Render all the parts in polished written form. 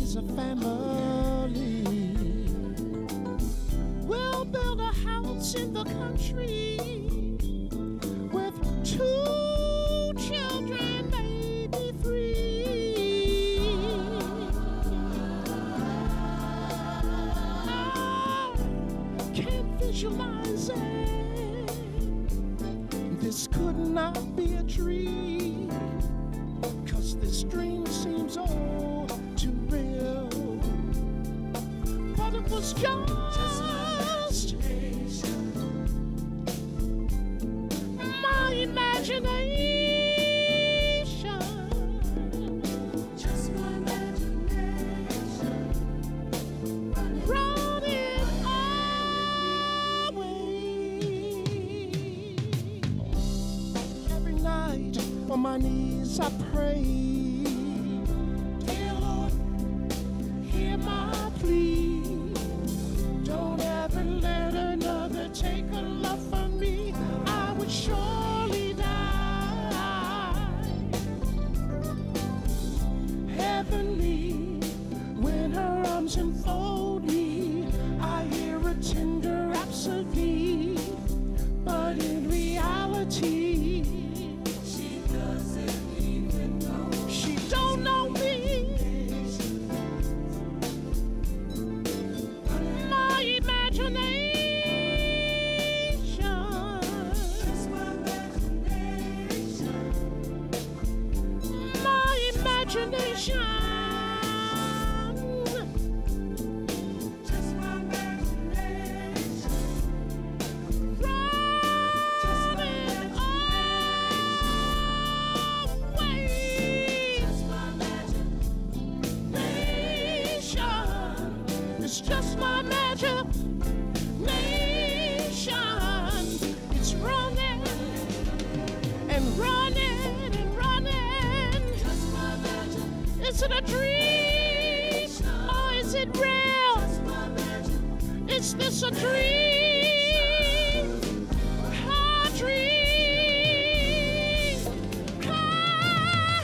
raise a family. We'll build a house in the country with 2 children, maybe 3. I can't visualize it. This could not be a dream, 'cause this dream seems all too real. But it was just my imagination. Just my imagination. Running away. Every night on my knees I pray. Dear Lord, hear my plea. Don't ever let another take a love from me. I would surely die. Heavenly, when her arms enfold me, I hear a tender rhapsody. But in reality, she doesn't even know. She don't know me. My imagination. Just my imagination. My imagination. Just my imagination. Running away. Just my imagination. It's just my imagination. It's running and running and running. Just my imagination. Is it a dream or is it real? Just my imagination. Is this a dream? A dream.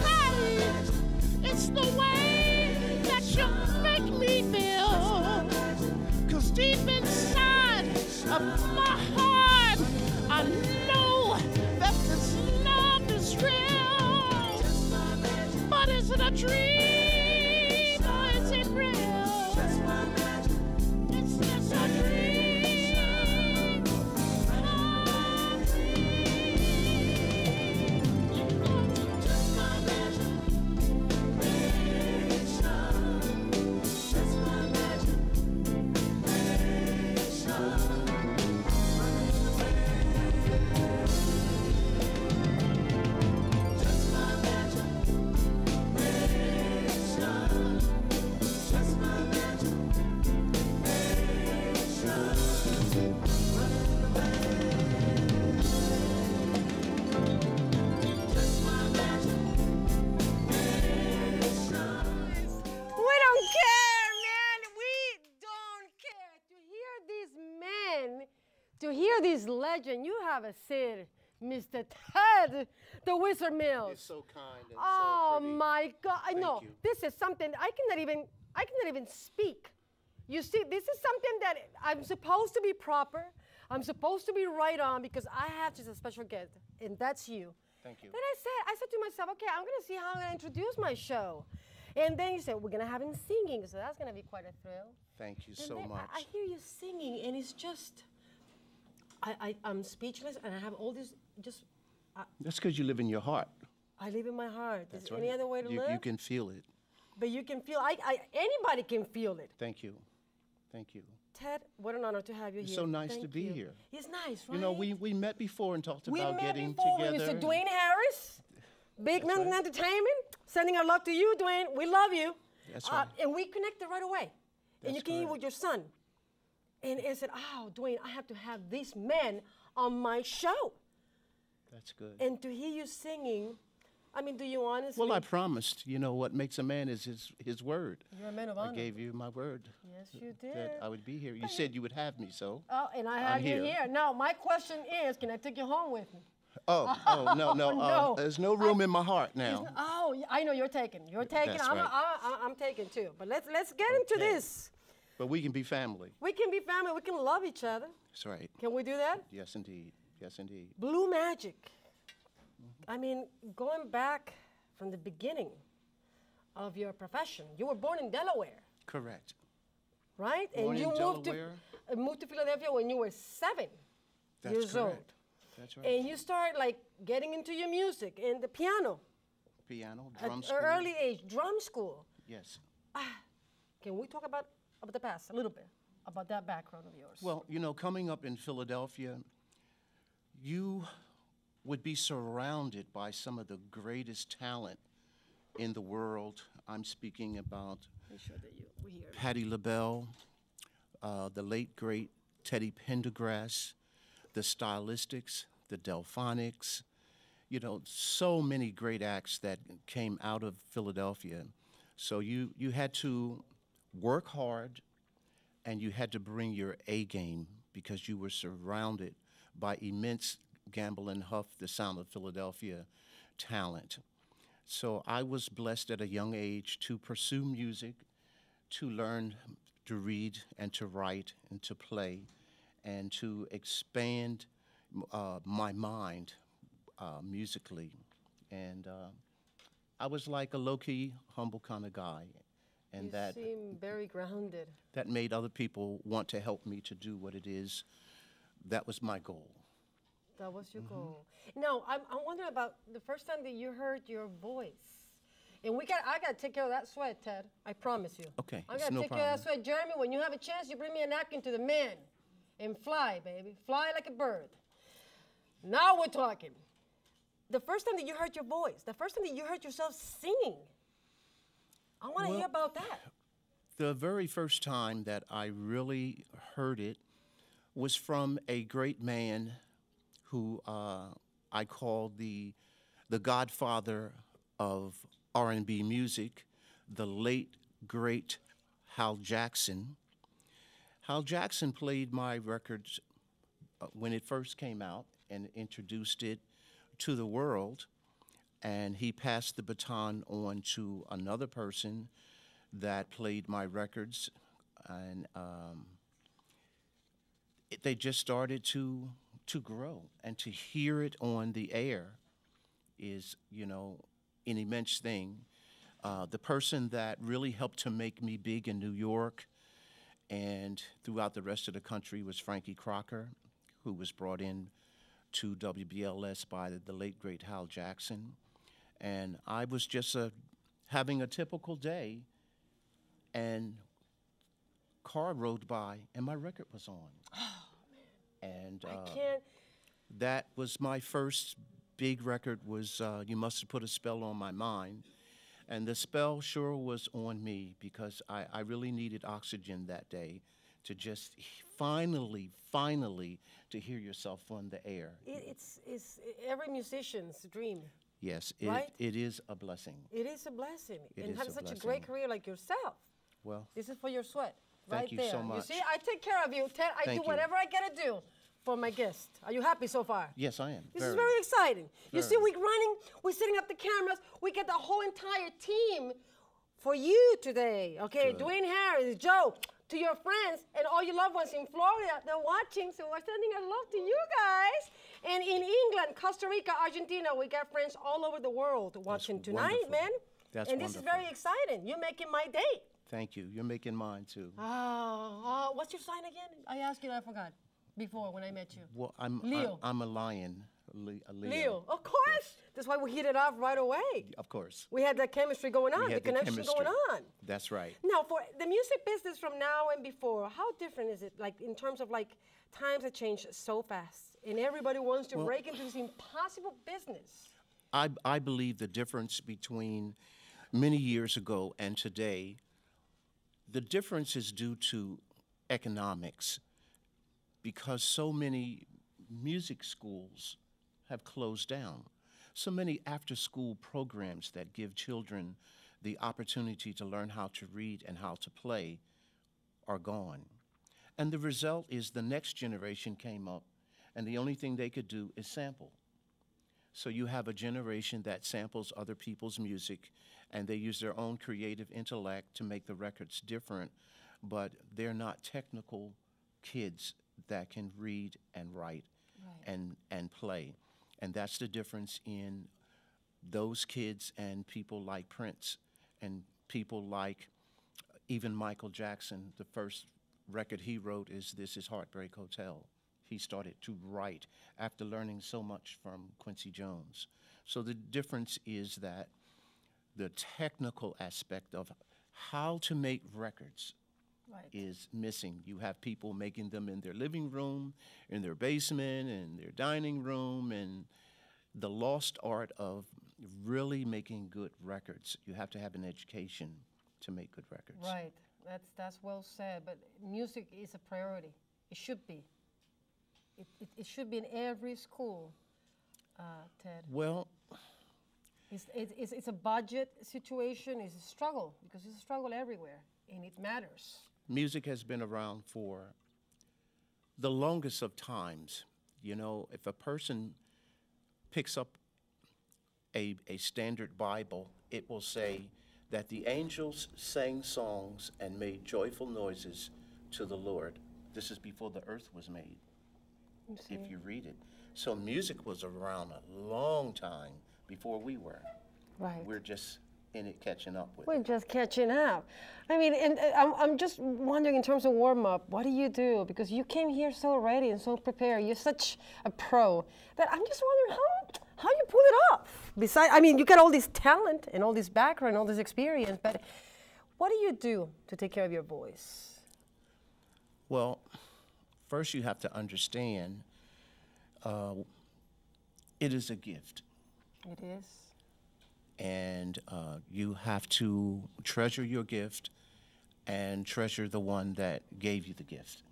Hey, it's the way that you make me feel. 'Cause deep inside of my heart, I know that this love is real. But is it a dream or is it real? It's just a dream. A dream. Just my imagination. Just my To hear this legend, you have a seat, Mr. Ted, the Wizard Mills. You're so kind and oh so pretty. My God! I know you. this is something I cannot even speak. You see, this is something that I'm supposed to be proper. I'm supposed to be right on because I have just a special guest, and that's you. Thank you. Then I said to myself, okay, I'm gonna see how I'm gonna introduce my show. And then you said, we're gonna have him singing, so that's gonna be quite a thrill. Thank you And so then much. I hear you singing, and it's just, I'm speechless, and I have all this, just. That's because you live in your heart. I live in my heart. That's Is right. there any other way to live? You can feel it. But you can feel, anybody can feel it. Thank you. Thank you. Ted, what an honor to have you It's here. so nice Thank to be you. here. It's nice, right? You know, we met before and talked We about met getting before together. with Mr. Dwayne Harris, Big That's Mountain right. Entertainment. Sending our love to you, Dwayne. We love you. That's right. And we connected right away. And That's you came correct. with your son. And I said, oh, Dwayne, I have to have this man on my show. That's good. And to hear you singing, I mean, do you honestly? Well, I promised. You know, what makes a man is his word. You're a man of I honor. gave you my word. Yes, you did. That I would be here. You said you would have me, so. Oh, and I have you here. here. Now, my question is, can I take you home with me? Oh, no. There's no room in my heart now. Oh, I know you're taking. You're taking. That's right. I'm taking too. But let's get into this. But we can be family. We can be family. We can love each other. That's right. Can we do that? Yes, indeed. Yes, indeed. Blue Magic. I mean, going back from the beginning of your profession, you were born in Delaware, Correct. right? Born and you in moved Delaware. moved to Philadelphia when you were 7 That's years correct. old. That's right. And you started like getting into your music and the piano Piano, at drum an school. early age, drum school. Yes. Can we talk about the past a little bit, about that background of yours? Well, you know, coming up in Philadelphia, you would be surrounded by some of the greatest talent in the world. I'm speaking about make sure that we hear. Patti LaBelle, the late, great Teddy Pendergrass, the Stylistics, the Delphonics, you know, so many great acts that came out of Philadelphia. So you had to work hard and you had to bring your A game because you were surrounded by immense Gamble and Huff, the Sound of Philadelphia talent. So I was blessed at a young age to pursue music, to learn to read and to write and to play and to expand my mind musically. And I was like a low-key, humble kind of guy. And You that seem very grounded. that made other people want to help me to do what it is. That was my goal. That was your goal. Now, I'm wondering about the first time that you heard your voice. And I got to take care of that sweat, Ted. I promise you. Okay, I it's got to no take care of that sweat. Jeremy, when you have a chance, you bring me a napkin to the man and fly, baby. Fly like a bird. Now we're talking. The first time that you heard your voice, the first time that you heard yourself singing, I want to hear about that. The very first time that I really heard it was from a great man who I call the godfather of R&B music, the late, great Hal Jackson. Hal Jackson played my records when it first came out and introduced it to the world, and he passed the baton on to another person that played my records, and they just started to grow, and to hear it on the air is, you know, an immense thing. The person that really helped to make me big in New York and throughout the rest of the country was Frankie Crocker, who was brought in to WBLS by the late, great Hal Jackson. And I was just having a typical day, and car rode by, and my record was on. And I can't. that was my first big record, was You Must Have Put a Spell on My Mind. And the spell sure was on me because I really needed oxygen that day to just finally to hear yourself on the air. It's every musician's dream. Yes, Right? it is a blessing. It is a blessing. It And is having a such a blessing. great career like yourself. Well, This is for your sweat. Thank right you there. so much. You see, I take care of you. Ted, I Thank do you. whatever I gotta do for my guest. Are you happy so far? yes, I am. This is very exciting. You see, Very. we're running, we're setting up the cameras, we get the whole entire team for you today. Okay, Good. Dwayne Harris, Joe, to your friends and all your loved ones in Florida, they're watching, so we're sending our love to you guys. And in England, Costa Rica, Argentina, we got friends all over the world watching tonight, wonderful. man. That's and this is wonderful. very exciting. You're making my day. Thank you. You're making mine too. What's your sign again? I asked you and I forgot before when I met you. Well, Leo. I'm a lion, a Leo. Leo, of course. That's why we hit it off right away. Of course. We had that chemistry going on, We the had the connection chemistry. going on. That's right. Now, for the music business from now and before, how different is it? Like in terms of like times have changed so fast, and everybody wants to break into this impossible business. I believe the difference between many years ago and today, the difference is due to economics, because so many music schools have closed down. So many after-school programs that give children the opportunity to learn how to read and how to play are gone. And the result is the next generation came up, and the only thing they could do is sample. So you have a generation that samples other people's music, and they use their own creative intellect to make the records different, but they're not technical kids that can read and write and play. And that's the difference in those kids and people like Prince and people like even Michael Jackson. The first record he wrote is This Is Heartbreak Hotel. He started to write after learning so much from Quincy Jones. So the difference is that the technical aspect of how to make records is missing. You have people making them in their living room, in their basement, in their dining room, and the lost art of really making good records. You have to have an education to make good records. Right. That's well said. But music is a priority. It should be. It should be in every school, Ted. Well, it's a budget situation. It's a struggle because it's a struggle everywhere, and it matters. Music has been around for the longest of times. You know, if a person picks up a standard Bible, it will say that the angels sang songs and made joyful noises to the Lord. This is before the earth was made, if you read it. So music was around a long time before we were. Right. We're just in it catching up with We're it. just catching up. I mean, and I'm just wondering in terms of warm-up, what do you do? Because you came here so ready and so prepared. You're such a pro that I'm just wondering how you pull it off. Besides, I mean, you got all this talent and all this background, all this experience, but what do you do to take care of your voice? Well, first you have to understand it is a gift. It is. And you have to treasure your gift and treasure the one that gave you the gift.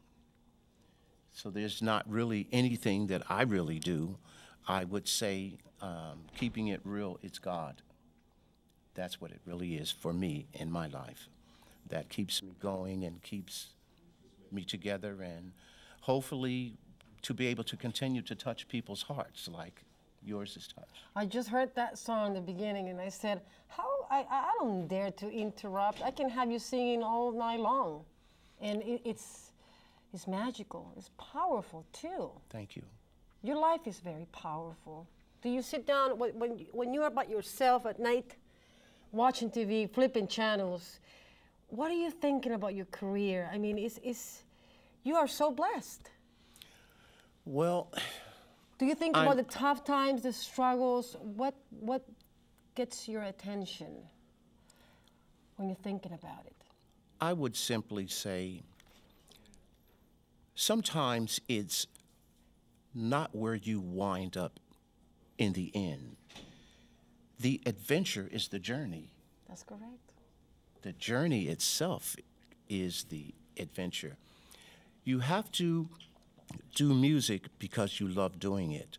So there's not really anything that I really do. I would say, keeping it real, it's God. That's what it really is for me in my life. That keeps me going and keeps me together, and hopefully to be able to continue to touch people's hearts like yours is touched. I just heard that song in the beginning, and I said, I don't dare to interrupt. I can have you singing all night long. And it's magical. It's powerful, too. Thank you. Your life is very powerful. Do you sit down, when you're by yourself at night, watching TV, flipping channels, what are you thinking about your career? I mean, you are so blessed. Well, do you think about the tough times, the struggles? What gets your attention when you're thinking about it? I would simply say sometimes it's not where you wind up in the end. The adventure is the journey. That's correct. The journey itself is the adventure. You have to do music because you love doing it.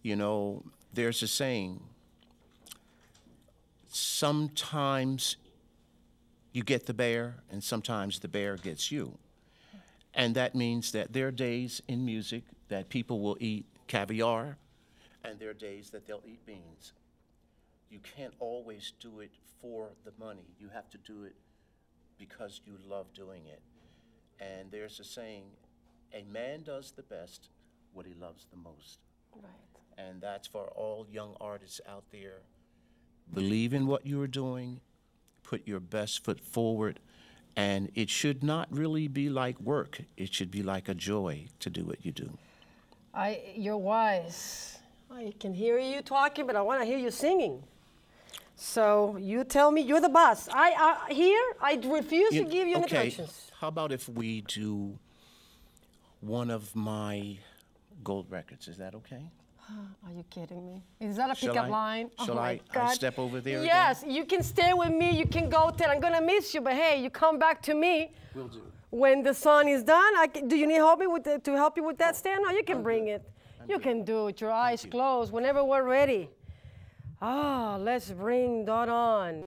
You know, there's a saying, sometimes you get the bear and sometimes the bear gets you. And that means that there are days in music that people will eat caviar and there are days that they'll eat beans. You can't always do it for the money. You have to do it because you love doing it. And there's a saying, a man does the best what he loves the most. Right. And that's for all young artists out there. Believe in what you're doing, put your best foot forward, and it should not really be like work. It should be like a joy to do what you do. You're wise. I can hear you talking, but I want to hear you singing. So you tell me, you're the boss. I refuse to give you any directions. How about if we do one of my gold records? Is that okay? Are you kidding me? Is that a pickup line? Shall I step over there Yes, again? you can stay with me. You can go, Ted. I'm going to miss you, but hey, you come back to me. Will do. When the song is done, do you need help me to help you with that stand? No, you can bring it. You can do it. Your eyes closed whenever we're ready. Let's bring that on.